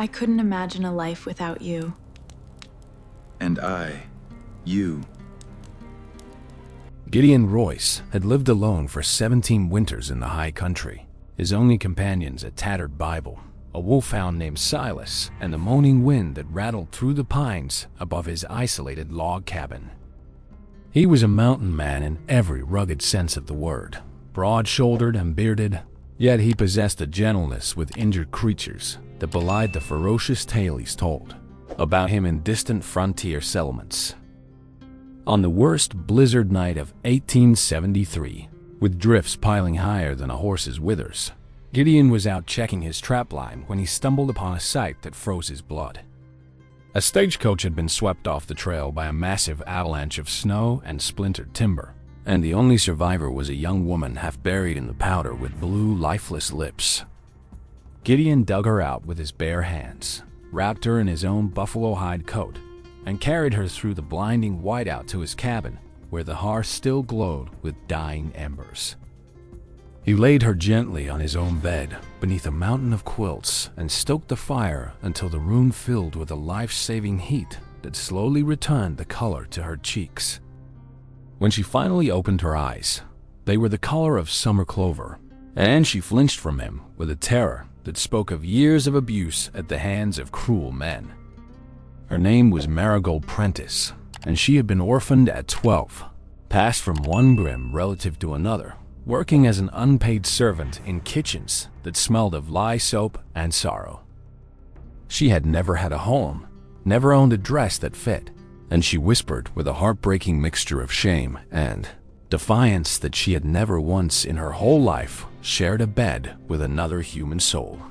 I couldn't imagine a life without you. And I, you. Gideon Royce had lived alone for 17 winters in the high country. His only companions a tattered Bible, a wolfhound named Silas, and the moaning wind that rattled through the pines above his isolated log cabin. He was a mountain man in every rugged sense of the word, broad-shouldered and bearded, yet he possessed a gentleness with injured creatures that belied the ferocious tale he's told about him in distant frontier settlements. On the worst blizzard night of 1873, with drifts piling higher than a horse's withers, Gideon was out checking his trapline when he stumbled upon a sight that froze his blood. A stagecoach had been swept off the trail by a massive avalanche of snow and splintered timber, and the only survivor was a young woman half buried in the powder with blue, lifeless lips. Gideon dug her out with his bare hands, wrapped her in his own buffalo hide coat, and carried her through the blinding whiteout to his cabin, where the hearth still glowed with dying embers. He laid her gently on his own bed beneath a mountain of quilts and stoked the fire until the room filled with a life-saving heat that slowly returned the color to her cheeks. When she finally opened her eyes, they were the color of summer clover, and she flinched from him with a terror that spoke of years of abuse at the hands of cruel men. Her name was Marigold Prentiss, and she had been orphaned at 12, passed from one grim relative to another, working as an unpaid servant in kitchens that smelled of lye soap and sorrow. She had never had a home, never owned a dress that fit, and she whispered with a heartbreaking mixture of shame and defiance that she had never once in her whole life shared a bed with another human soul.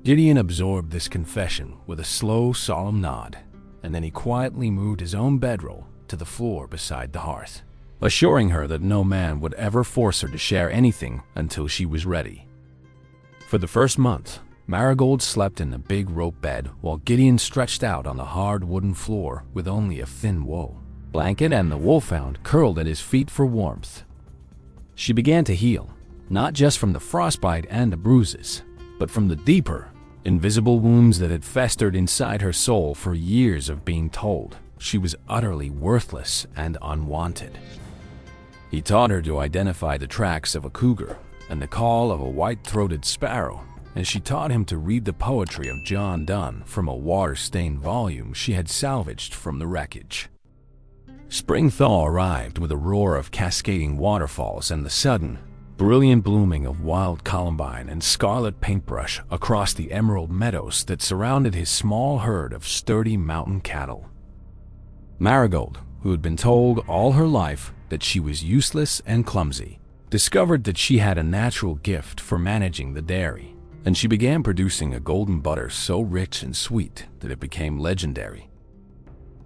Gideon absorbed this confession with a slow, solemn nod, and then he quietly moved his own bedroll to the floor beside the hearth, assuring her that no man would ever force her to share anything until she was ready. For the first month, Marigold slept in a big rope bed while Gideon stretched out on the hard wooden floor with only a thin wool blanket and the wolfhound curled at his feet for warmth. She began to heal, not just from the frostbite and the bruises, but from the deeper, invisible wounds that had festered inside her soul for years of being told she was utterly worthless and unwanted. He taught her to identify the tracks of a cougar and the call of a white-throated sparrow, and she taught him to read the poetry of John Donne from a water-stained volume she had salvaged from the wreckage. Spring thaw arrived with a roar of cascading waterfalls and the sudden, brilliant blooming of wild columbine and scarlet paintbrush across the emerald meadows that surrounded his small herd of sturdy mountain cattle. Marigold, who had been told all her life that she was useless and clumsy, discovered that she had a natural gift for managing the dairy, and she began producing a golden butter so rich and sweet that it became legendary.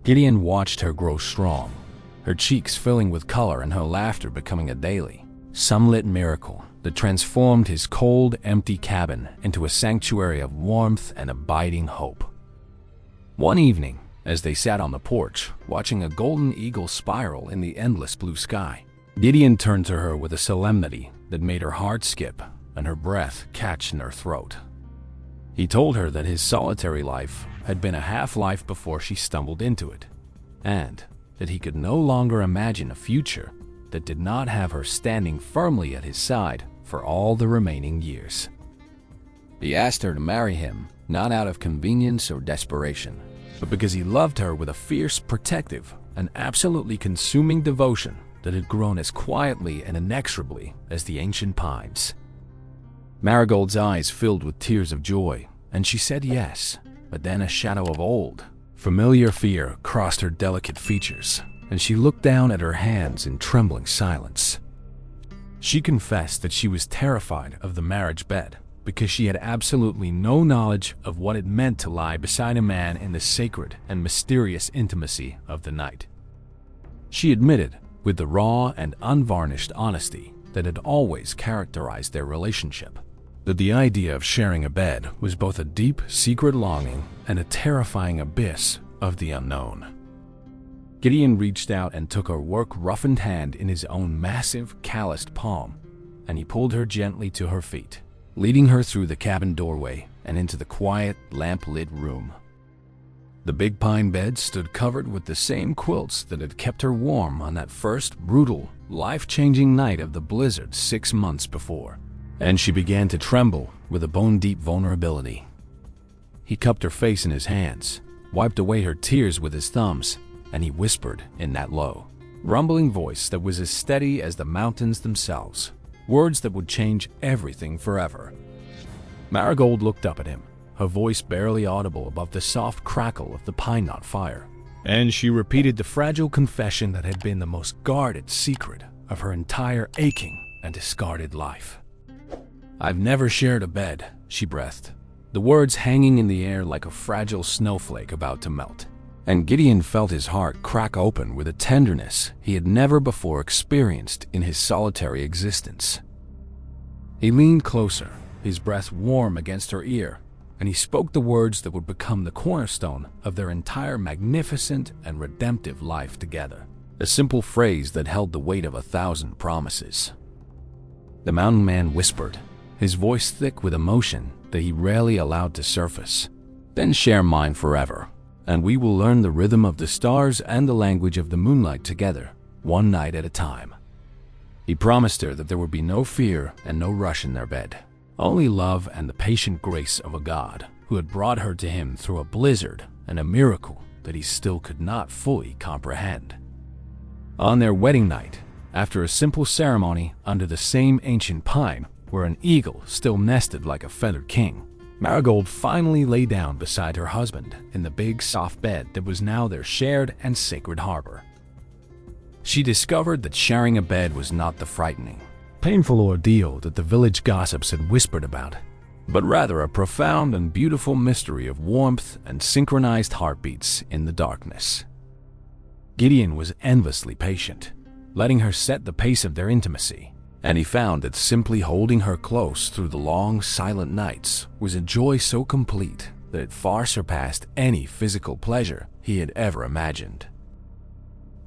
Gideon watched her grow strong, her cheeks filling with color and her laughter becoming a daily, sunlit miracle that transformed his cold, empty cabin into a sanctuary of warmth and abiding hope. One evening, as they sat on the porch, watching a golden eagle spiral in the endless blue sky, Gideon turned to her with a solemnity that made her heart skip and her breath catch in her throat. He told her that his solitary life had been a half-life before she stumbled into it, and that he could no longer imagine a future that did not have her standing firmly at his side for all the remaining years. He asked her to marry him, not out of convenience or desperation, but because he loved her with a fierce, protective, and absolutely consuming devotion that had grown as quietly and inexorably as the ancient pines. Marigold's eyes filled with tears of joy, and she said yes, but then a shadow of old, familiar fear crossed her delicate features, and she looked down at her hands in trembling silence. She confessed that she was terrified of the marriage bed because she had absolutely no knowledge of what it meant to lie beside a man in the sacred and mysterious intimacy of the night. She admitted, with the raw and unvarnished honesty that had always characterized their relationship, that the idea of sharing a bed was both a deep, secret longing and a terrifying abyss of the unknown. Gideon reached out and took her work-roughened hand in his own massive, calloused palm, and he pulled her gently to her feet, leading her through the cabin doorway and into the quiet, lamp-lit room. The big pine bed stood covered with the same quilts that had kept her warm on that first brutal, life-changing night of the blizzard 6 months before, and she began to tremble with a bone-deep vulnerability. He cupped her face in his hands, wiped away her tears with his thumbs, and he whispered in that low, rumbling voice that was as steady as the mountains themselves, words that would change everything forever. Marigold looked up at him, her voice barely audible above the soft crackle of the pine knot fire, and she repeated the fragile confession that had been the most guarded secret of her entire aching and discarded life. "I've never shared a bed," she breathed, the words hanging in the air like a fragile snowflake about to melt. And Gideon felt his heart crack open with a tenderness he had never before experienced in his solitary existence. He leaned closer, his breath warm against her ear, and he spoke the words that would become the cornerstone of their entire magnificent and redemptive life together, a simple phrase that held the weight of 1,000 promises. The mountain man whispered, his voice thick with emotion that he rarely allowed to surface, "Then share mine forever, and we will learn the rhythm of the stars and the language of the moonlight together, one night at a time." He promised her that there would be no fear and no rush in their bed, only love and the patient grace of a God who had brought her to him through a blizzard and a miracle that he still could not fully comprehend. On their wedding night, after a simple ceremony under the same ancient pine where an eagle still nested like a feathered king, Marigold finally lay down beside her husband in the big soft bed that was now their shared and sacred harbor. She discovered that sharing a bed was not the frightening, painful ordeal that the village gossips had whispered about, but rather a profound and beautiful mystery of warmth and synchronized heartbeats in the darkness. Gideon was endlessly patient, letting her set the pace of their intimacy, and he found that simply holding her close through the long, silent nights was a joy so complete that it far surpassed any physical pleasure he had ever imagined.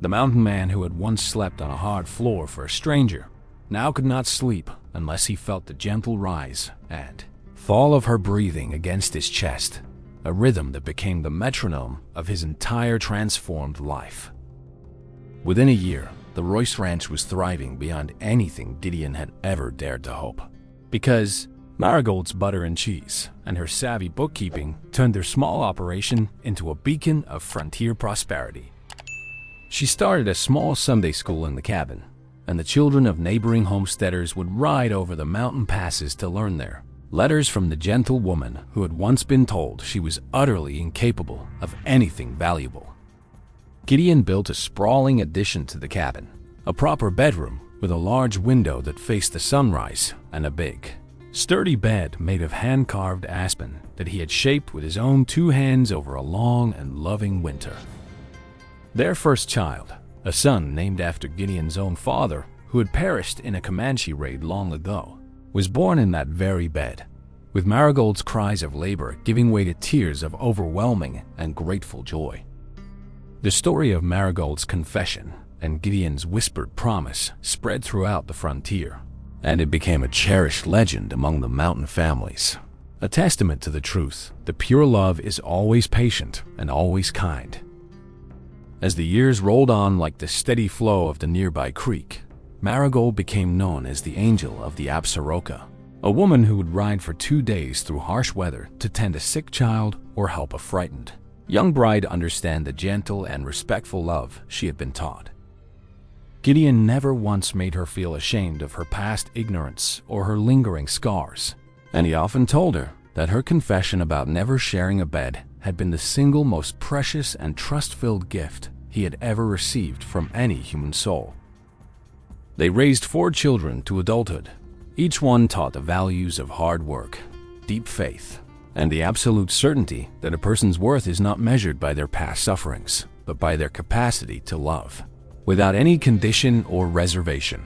The mountain man who had once slept on a hard floor for a stranger now could not sleep unless he felt the gentle rise and fall of her breathing against his chest, a rhythm that became the metronome of his entire transformed life. Within a year, the Royce Ranch was thriving beyond anything Gideon had ever dared to hope, because Marigold's butter and cheese and her savvy bookkeeping turned their small operation into a beacon of frontier prosperity. She started a small Sunday school in the cabin, and the children of neighboring homesteaders would ride over the mountain passes to learn there. Letters from the gentle woman who had once been told she was utterly incapable of anything valuable. Gideon built a sprawling addition to the cabin, a proper bedroom with a large window that faced the sunrise and a big, sturdy bed made of hand-carved aspen that he had shaped with his own 2 hands over a long and loving winter. Their first child, a son named after Gideon's own father, who had perished in a Comanche raid long ago, was born in that very bed, with Marigold's cries of labor giving way to tears of overwhelming and grateful joy. The story of Marigold's confession and Gideon's whispered promise spread throughout the frontier, and it became a cherished legend among the mountain families, a testament to the truth that pure love is always patient and always kind. As the years rolled on like the steady flow of the nearby creek, Marigold became known as the Angel of the Absaroka, a woman who would ride for 2 days through harsh weather to tend a sick child or help a frightened young bride understand the gentle and respectful love she had been taught. Gideon never once made her feel ashamed of her past ignorance or her lingering scars, and he often told her that her confession about never sharing a bed had been the single most precious and trust-filled gift he had ever received from any human soul. They raised 4 children to adulthood, each one taught the values of hard work, deep faith, and the absolute certainty that a person's worth is not measured by their past sufferings, but by their capacity to love, without any condition or reservation.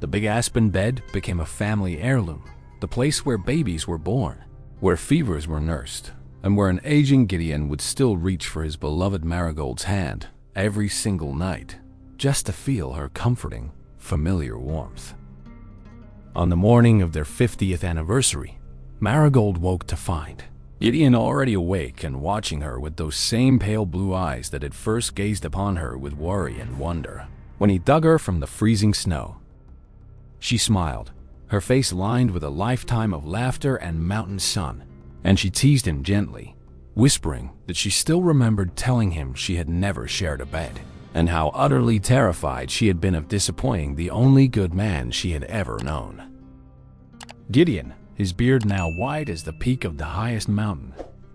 The big aspen bed became a family heirloom, the place where babies were born, where fevers were nursed, and where an aging Gideon would still reach for his beloved Marigold's hand every single night, just to feel her comforting, familiar warmth. On the morning of their 50th anniversary, Marigold woke to find Gideon already awake and watching her with those same pale blue eyes that had first gazed upon her with worry and wonder when he dug her from the freezing snow. She smiled, her face lined with a lifetime of laughter and mountain sun, and she teased him gently, whispering that she still remembered telling him she had never shared a bed, and how utterly terrified she had been of disappointing the only good man she had ever known. Gideon, his beard now white as the peak of the highest mountain,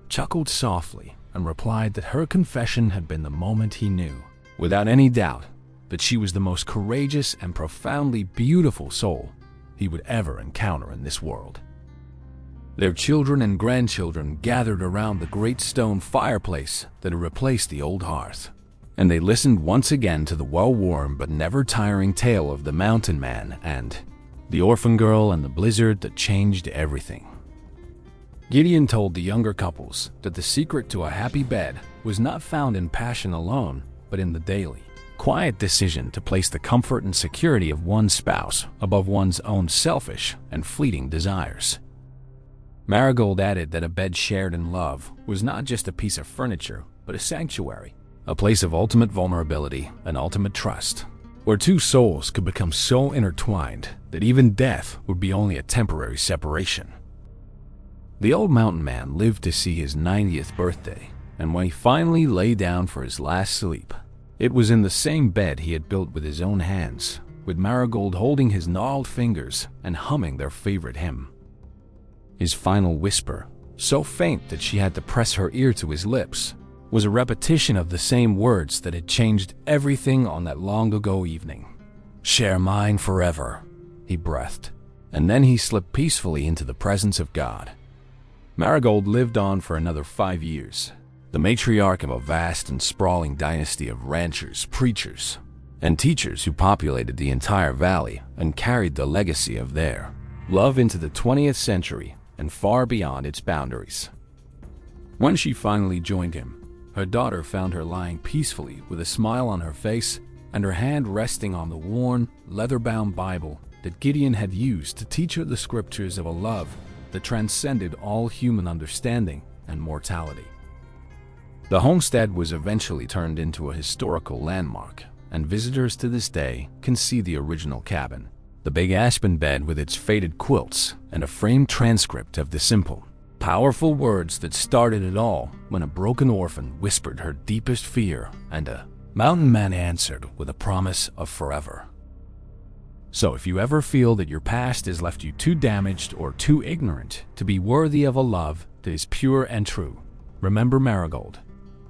chuckled softly and replied that her confession had been the moment he knew, without any doubt, that she was the most courageous and profoundly beautiful soul he would ever encounter in this world. Their children and grandchildren gathered around the great stone fireplace that had replaced the old hearth, and they listened once again to the well-worn but never-tiring tale of the mountain man and the orphan girl and the blizzard that changed everything. Gideon told the younger couples that the secret to a happy bed was not found in passion alone, but in the daily, quiet decision to place the comfort and security of one's spouse above one's own selfish and fleeting desires. Marigold added that a bed shared in love was not just a piece of furniture, but a sanctuary, a place of ultimate vulnerability and ultimate trust, where two souls could become so intertwined that even death would be only a temporary separation. The old mountain man lived to see his 90th birthday, and when he finally lay down for his last sleep, it was in the same bed he had built with his own hands, with Marigold holding his gnarled fingers and humming their favorite hymn. His final whisper, so faint that she had to press her ear to his lips, was a repetition of the same words that had changed everything on that long-ago evening. "Share mine forever," he breathed, and then he slipped peacefully into the presence of God. Marigold lived on for another 5 years, the matriarch of a vast and sprawling dynasty of ranchers, preachers, and teachers who populated the entire valley and carried the legacy of their love into the 20th century and far beyond its boundaries. When she finally joined him, her daughter found her lying peacefully with a smile on her face and her hand resting on the worn, leather-bound Bible that Gideon had used to teach her the scriptures of a love that transcended all human understanding and mortality. The homestead was eventually turned into a historical landmark, and visitors to this day can see the original cabin, the big aspen bed with its faded quilts, and a framed transcript of the simple, powerful words that started it all when a broken orphan whispered her deepest fear and a mountain man answered with a promise of forever. So if you ever feel that your past has left you too damaged or too ignorant to be worthy of a love that is pure and true, remember Marigold,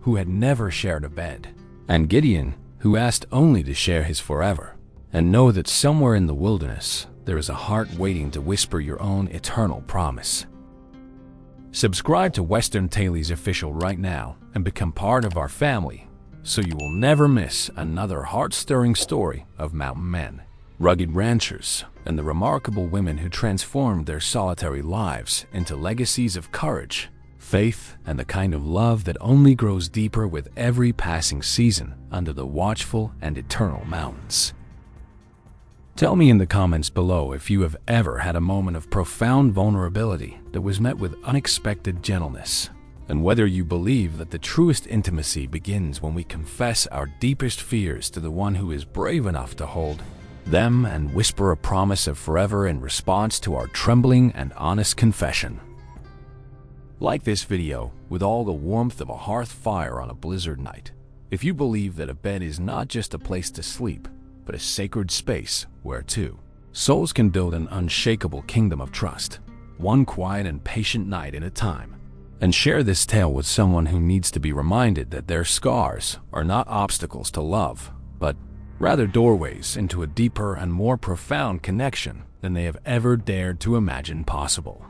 who had never shared a bed, and Gideon, who asked only to share his forever, and know that somewhere in the wilderness there is a heart waiting to whisper your own eternal promise. Subscribe to Western Tales Official right now and become part of our family so you will never miss another heart-stirring story of mountain men, rugged ranchers, and the remarkable women who transformed their solitary lives into legacies of courage, faith, and the kind of love that only grows deeper with every passing season under the watchful and eternal mountains. Tell me in the comments below if you have ever had a moment of profound vulnerability that was met with unexpected gentleness, and whether you believe that the truest intimacy begins when we confess our deepest fears to the one who is brave enough to hold them and whisper a promise of forever in response to our trembling and honest confession. Like this video with all the warmth of a hearth fire on a blizzard night if you believe that a bed is not just a place to sleep, but a sacred space where two souls can build an unshakable kingdom of trust, one quiet and patient night at a time. And share this tale with someone who needs to be reminded that their scars are not obstacles to love, but rather doorways into a deeper and more profound connection than they have ever dared to imagine possible.